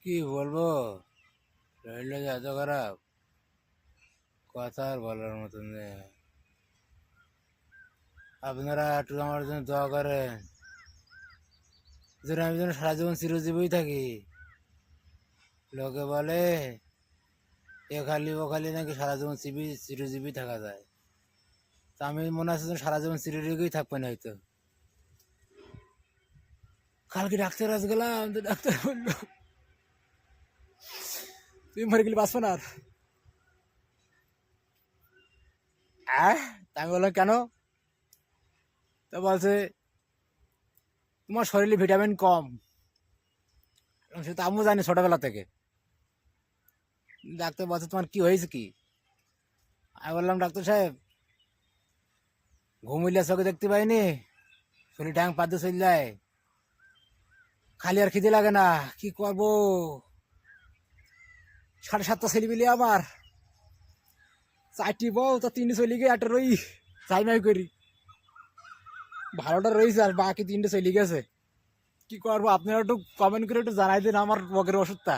কি বলবো, শরীরটা যে এত খারাপ, কথা আর বলার মতন নেই। আপনারা একটু আমার জন্য দোয়া করেন, যেন আমি যেন সারা জীবন চিরজীবী থাকি। লোকে বলে এ খালি ও খালি নাকি সারা জীবন চিরজীবী থাকা যায়। তা আমি মনে আছে যেন সারা জীবন চিরজীবী থাকবে না হয়তো। কালকে ডাক্তার কাছে গেলাম, তো ডাক্তার বললো তুমি মরে গেলে বাঁচবো না আর। তা আমি বললাম কেন? তা বলছে তোমার শরীরে ভিটামিন কম। সে তো আমিও জানি ছোটবেলা থেকে। ডাক্তার বলছে তোমার কি হয়েছে কি? আমি বললাম ডাক্তার সাহেব, ঘুমিলে চোখে দেখতে পাইনি, শরীর ট্যাং পাতে চলে যায়, খালি আর খিদে লাগে না, কি করবো? 7:30 ছেলে মিলিয়ে আমার 4টি বউ, তো 3টে চলে গিয়ে একটা রই চাইমাই করি, ভালোটা রয়েছে আর বাকি 3টে চলে গেছে। কি করবো? আপনারা একটু কমেন্ট করে একটু জানাই দিন আমার বকের ওষুধটা।